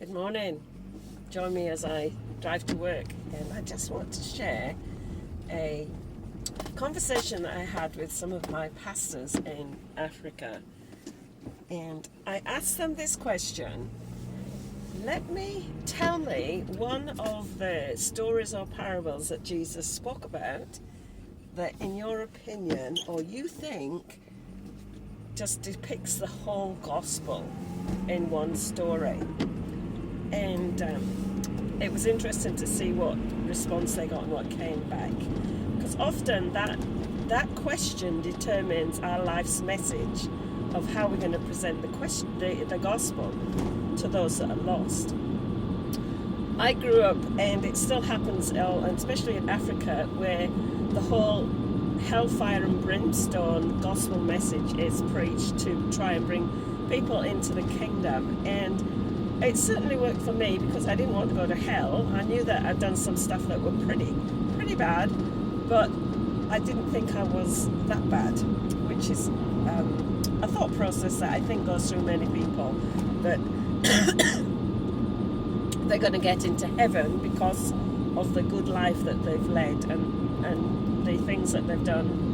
Good morning. Join me as I drive to work, and I just want to share a conversation that I had with some of my pastors in Africa. And I asked them this question: tell me one of the stories or parables that Jesus spoke about that in your opinion, or you think, just depicts the whole gospel in one story. And it was interesting to see what response they got and what came back, because often that question determines our life's message of how we're going to present the gospel to those that are lost. I grew up, and it still happens, and especially in Africa, where the whole hellfire and brimstone gospel message is preached to try and bring people into the kingdom. And it certainly worked for me, because I didn't want to go to hell. I knew that I'd done some stuff that were pretty bad, but I didn't think I was that bad, which is a thought process that I think goes through many people, that they're going to get into heaven because of the good life that they've led, and the things that they've done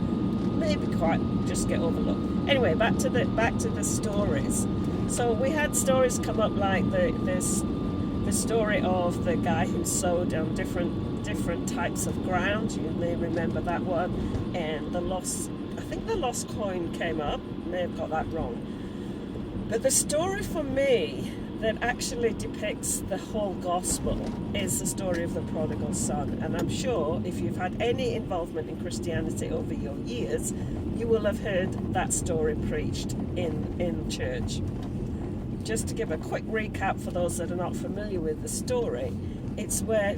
maybe quite just get overlooked. Anyway, back to the stories. So we had stories come up like the story of the guy who sowed on different types of ground. You may remember that one. And the lost coin came up. May have got that wrong. But the story for me that actually depicts the whole gospel is the story of the Prodigal Son. And I'm sure if you've had any involvement in Christianity over your years, you will have heard that story preached in church. Just to give a quick recap for those that are not familiar with the story, it's where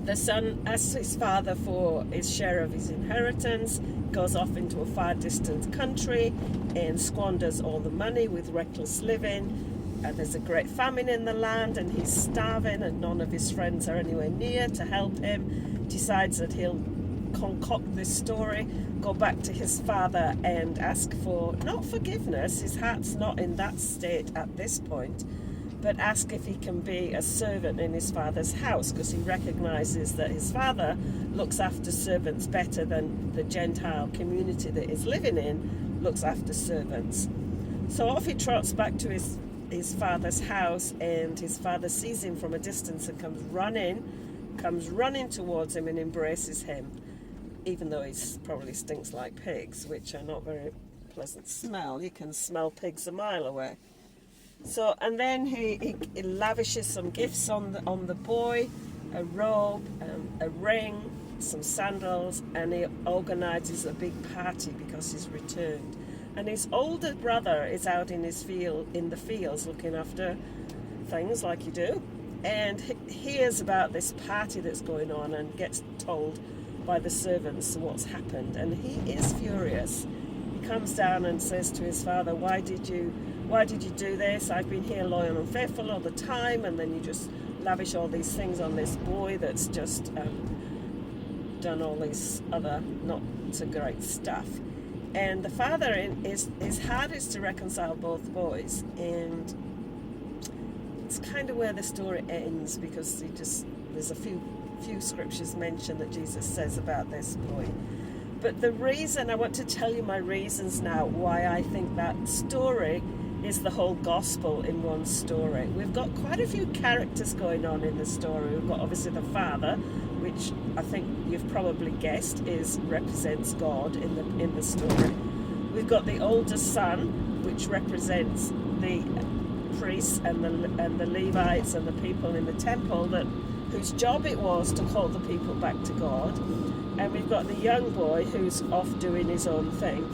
the son asks his father for his share of his inheritance, goes off into a far distant country and squanders all the money with reckless living. There's a great famine in the land, and he's starving, and none of his friends are anywhere near to help him. Decides that he'll concoct this story, go back to his father and ask for, not forgiveness, his heart's not in that state at this point, but ask if he can be a servant in his father's house, because he recognizes that his father looks after servants better than the Gentile community that he's living in looks after servants. So off he trots back to his father's house, and his father sees him from a distance and comes running towards him and embraces him, even though he probably stinks like pigs, which are not very pleasant smell. You can smell pigs a mile away. So, and then he lavishes some gifts on the boy, a robe, a ring, some sandals, and he organizes a big party because he's returned. And his older brother is out in the fields looking after things like you do, and hears about this party that's going on and gets told by the servants what's happened, and he is furious. He comes down and says to his father, why did you do this? I've been here loyal and faithful all the time, and then you just lavish all these things on this boy that's just done all this other not so great stuff. And the father is hardest to reconcile both boys, and it's kind of where the story ends, because there's a few scriptures mentioned that Jesus says about this boy. But the reason, I want to tell you my reasons now why I think that story is the whole gospel in one story. We've got quite a few characters going on in the story. We've got obviously the father, which I think you've probably guessed represents God in the story. We've got the older son, which represents the priests and the Levites and the people in the temple whose job it was to call the people back to God. And we've got the young boy who's off doing his own thing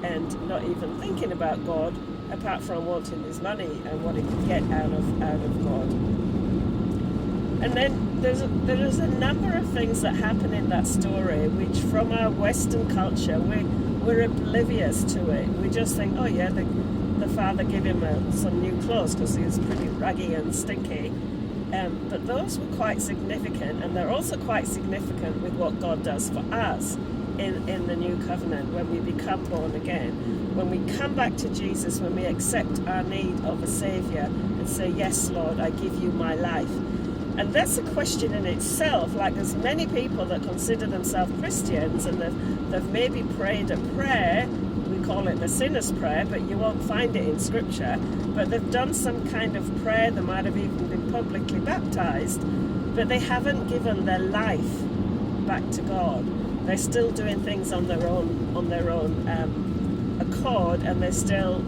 and not even thinking about God, apart from wanting his money and what he can get out of God. And then there is a number of things that happen in that story which, from our Western culture, we're oblivious to it. We just think, oh yeah, the father gave him some new clothes because he was pretty raggy and stinky. But those were quite significant, and they're also quite significant with what God does for us in the new covenant when we become born again. when we come back to Jesus, when we accept our need of a Saviour and say, yes, Lord, I give you my life. And that's a question in itself. Like, there's many people that consider themselves Christians, and they've maybe prayed a prayer. We call it the sinner's prayer, but you won't find it in Scripture. But they've done some kind of prayer. They might have even been publicly baptized, but they haven't given their life back to God. They're still doing things on their own accord, and they're still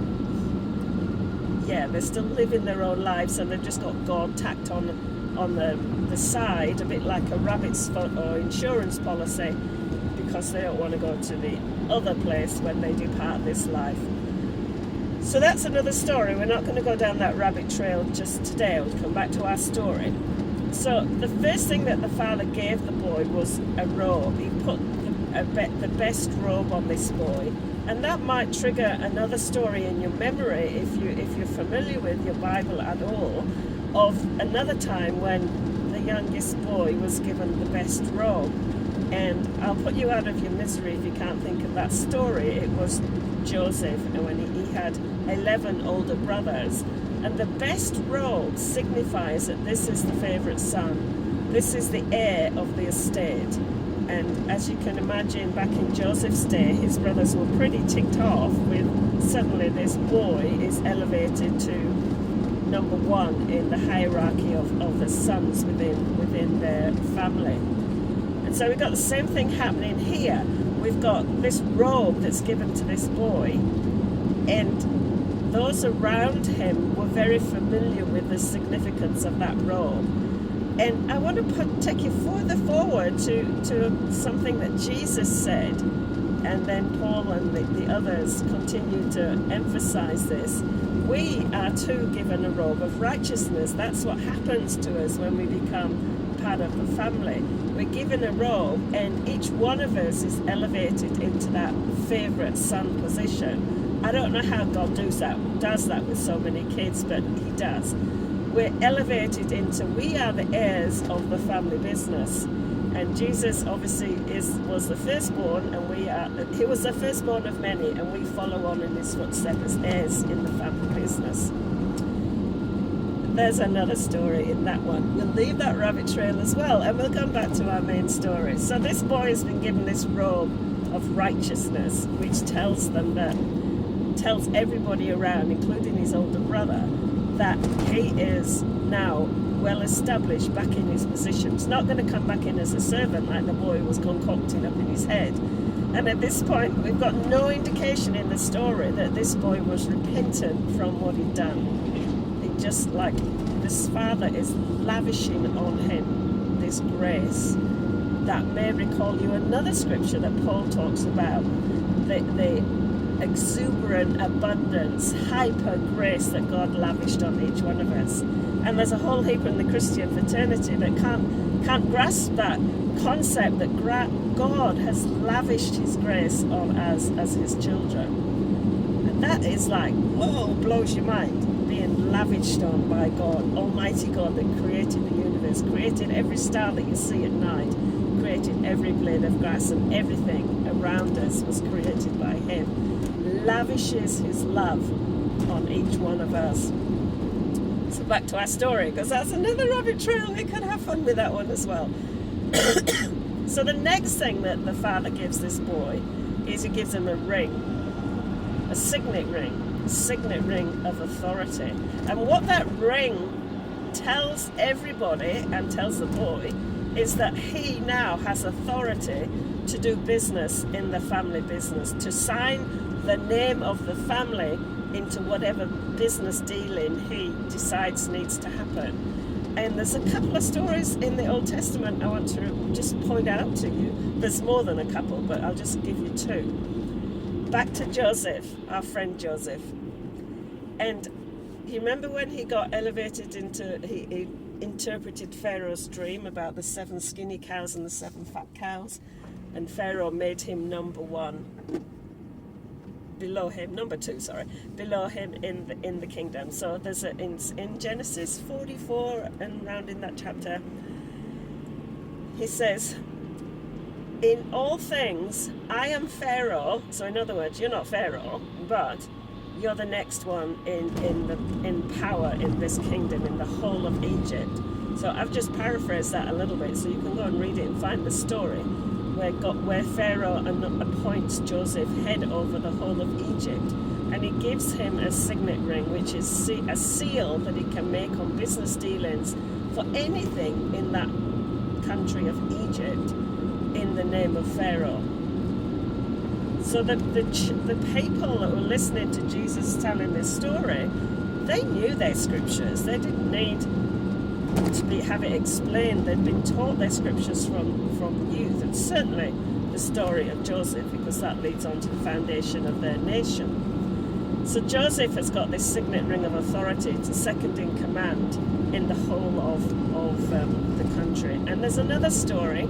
living their own lives, and they've just got God tacked on the side, a bit like a rabbit's foot or insurance policy, because they don't want to go to the other place when they depart this life. So that's another story. We're not going to go down that rabbit trail just today. We'll come back to our story. So the first thing that the father gave the boy was a robe. He put the best robe on this boy, and that might trigger another story in your memory if you're familiar with your Bible at all, of another time when the youngest boy was given the best robe. And I'll put you out of your misery if you can't think of that story. It was Joseph, and when he had 11 older brothers, and the best robe signifies that this is the favourite son, this is the heir of the estate. And as you can imagine, back in Joseph's day, his brothers were pretty ticked off with suddenly this boy is elevated to number one in the hierarchy of the sons within their family. And so we've got the same thing happening here. We've got this robe that's given to this boy, and those around him were very familiar with the significance of that robe. And I want to take you further forward to something that Jesus said, and then Paul and the others continue to emphasize this. We are too given a robe of righteousness. That's what happens to us when we become part of the family. We're given a robe, and each one of us is elevated into that favourite son position. I don't know how God does that with so many kids, but he does. We're elevated into, we are the heirs of the family business. And Jesus obviously was the firstborn, and he was the firstborn of many, and we follow on in his footsteps as heirs in the family business. There's another story in that one. We'll leave that rabbit trail as well, and we'll come back to our main story. So this boy has been given this robe of righteousness, which tells everybody around, including his older brother, that he is now well established back in his position. He's not going to come back in as a servant like the boy was concocting up in his head. And at this point, we've got no indication in the story that this boy was repentant from what he'd done. It just like this father is lavishing on him this grace that may recall you another scripture that Paul talks about, the exuberant abundance, hyper grace that God lavished on each one of us. And there's a whole heap in the Christian fraternity that can't grasp that concept that God has lavished his grace on us as his children. And that is like, whoa, blows your mind, being lavished on by God, Almighty God that created the universe, created every star that you see at night, created every blade of grass, and everything around us was created by him. Lavishes his love on each one of us. So back to our story, because that's another rabbit trail. We could have fun with that one as well. So the next thing that the father gives this boy is he gives him a ring, a signet ring of authority. And what that ring tells everybody and tells the boy is that he now has authority to do business in the family business, to sign the name of the family into whatever business dealing he decides needs to happen. And there's a couple of stories in the Old Testament I want to just point out to you. There's more than a couple, but I'll just give you two. Back to Joseph, our friend Joseph. And you remember when he got elevated into, he interpreted Pharaoh's dream about the 7 skinny cows and the 7 fat cows, and Pharaoh made him number 2 below him in the kingdom. So there's in Genesis 44 and round in that chapter, he says, in all things, I am Pharaoh. So in other words, you're not Pharaoh, but you're the next one in power in this kingdom, in the whole of Egypt. So I've just paraphrased that a little bit, so you can go and read it and find the story where Pharaoh appoints Joseph head over the whole of Egypt, and he gives him a signet ring, which is a seal that he can make on business dealings for anything in that country of Egypt in the name of Pharaoh. So the people that were listening to Jesus telling this story, they knew their scriptures. They didn't need to have it explained. They'd been taught their scriptures from youth, and certainly the story of Joseph, because that leads on to the foundation of their nation. So Joseph has got this signet ring of authority to second in command in the whole of the country. And there's another story,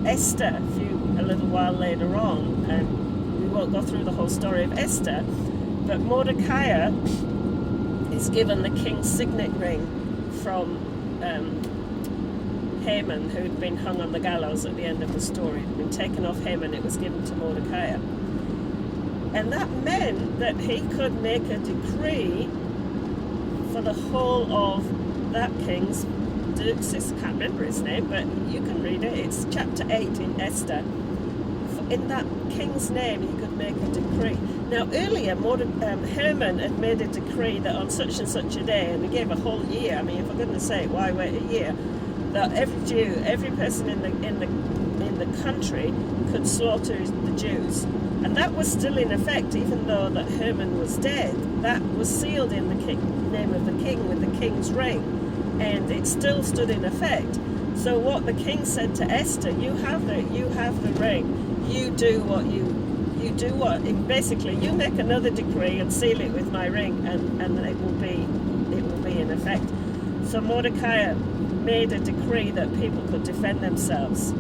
Esther, a little while later on, and we won't go through the whole story of Esther, but Mordecai is given the king's signet ring from Haman, who'd been hung on the gallows at the end of the story. It had been taken off him and it was given to Mordecai. And that meant that he could make a decree for the whole of that king's Xerxes, I can't remember his name, but you can read it. It's chapter 8 in Esther. In that king's name, he could make a decree. Now, earlier, Haman had made a decree that on such and such a day, and he gave a whole year. I mean, if I'm going to say it, why wait a year? That every Jew, every person in the country could slaughter the Jews, and that was still in effect, even though that Haman was dead. That was sealed in the name of the king with the king's ring, and it still stood in effect. So what the king said to Esther, you have the ring. You do what basically you make another decree and seal it with my ring, and it will be in effect. So Mordecai made a decree that people could defend themselves,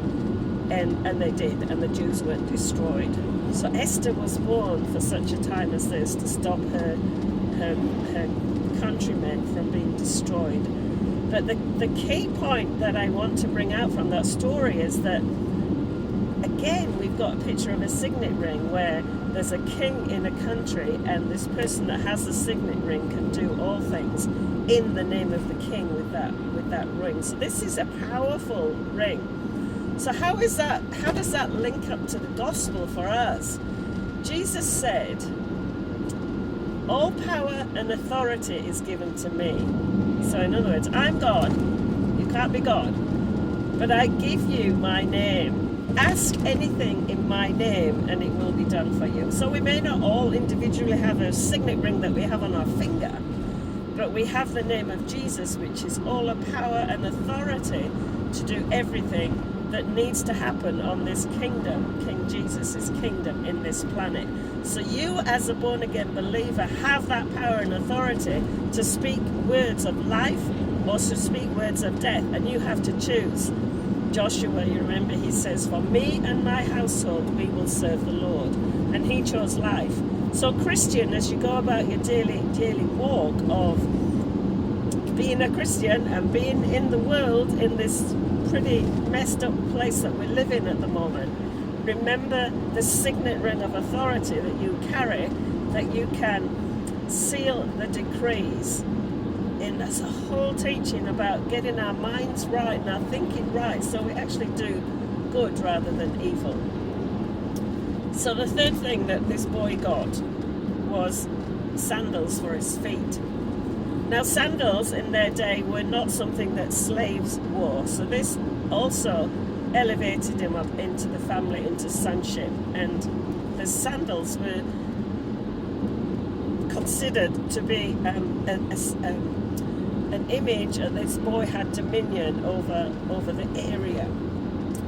and they did, and the Jews weren't destroyed. So Esther was born for such a time as this, to stop her countrymen from being destroyed. But the key point that I want to bring out from that story is that, again, we've got a picture of a signet ring where there's a king in a country, and this person that has the signet ring can do all things in the name of the king with that ring. So this is a powerful ring. So how does that link up to the gospel for us? Jesus said, all power and authority is given to me. So in other words, I'm God. You can't be God. But I give you my name. Ask anything in my name and it will be done for you. So we may not all individually have a signet ring that we have on our finger, but we have the name of Jesus, which is all the power and authority to do everything that needs to happen on this kingdom, King Jesus' kingdom in this planet. So you, as a born-again believer, have that power and authority to speak words of life or to speak words of death, and you have to choose. Joshua, you remember, he says, for me and my household, we will serve the Lord. And he chose life. So Christian, as you go about your daily walk of being a Christian and being in the world, in this pretty messed up place that we live in at the moment, remember the signet ring of authority that you carry, that you can seal the decrees. And there's a whole teaching about getting our minds right and our thinking right, so we actually do good rather than evil. So the third thing that this boy got was sandals for his feet. Now, sandals in their day were not something that slaves wore, so this also elevated him up into the family, into sonship, and the sandals were considered to be an image that this boy had dominion over the area.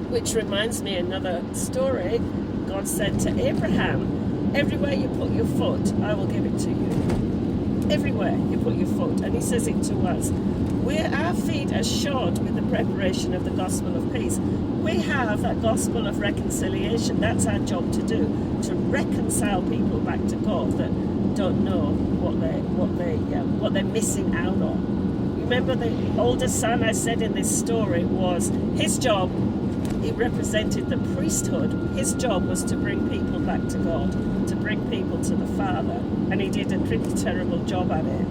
Which reminds me another story. God said to Abraham, everywhere you put your foot, I will give it to you. Everywhere you put your foot. And he says it to us. Our feet are shod with the preparation of the gospel of peace. We have that gospel of reconciliation. That's our job to do, to reconcile people back to God that don't know what they're missing out on. Remember, the oldest son, I said in this story, was his job He represented the priesthood. His job was to bring people back to God, to bring people to the Father, and he did a pretty terrible job at it.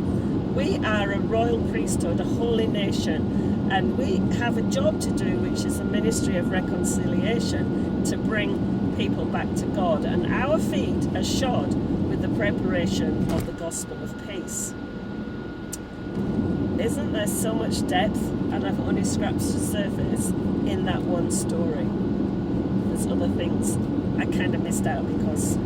We are a royal priesthood, a holy nation, and we have a job to do, which is a ministry of reconciliation, to bring people back to God. And our feet are shod with the preparation of the gospel of peace. Isn't there so much depth? And I've only scratched the surface in that one story. There's other things I kind of missed out because,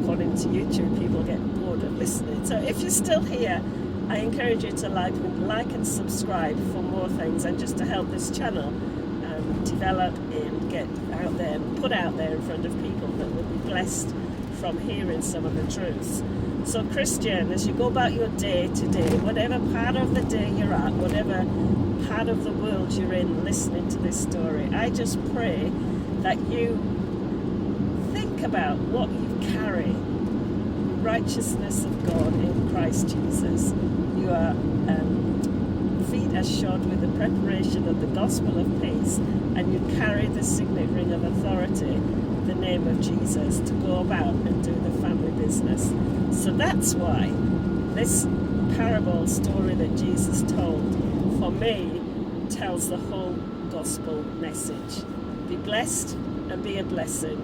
according to YouTube, people get bored of listening. So if you're still here, I encourage you to like and subscribe for more things, and just to help this channel develop and get out there and put out there in front of people that will be blessed from hearing some of the truths. So Christian, as you go about your day today, whatever part of the day you're at, whatever part of the world you're in listening to this story, I just pray that you think about what you carry, the righteousness of God in Christ Jesus. You are feet are shod with the preparation of the gospel of peace, and you carry the signet ring of authority, the name of Jesus, to go about and do the family business. So that's why this parable story that Jesus told, for me, tells the whole gospel message. Be blessed and be a blessing.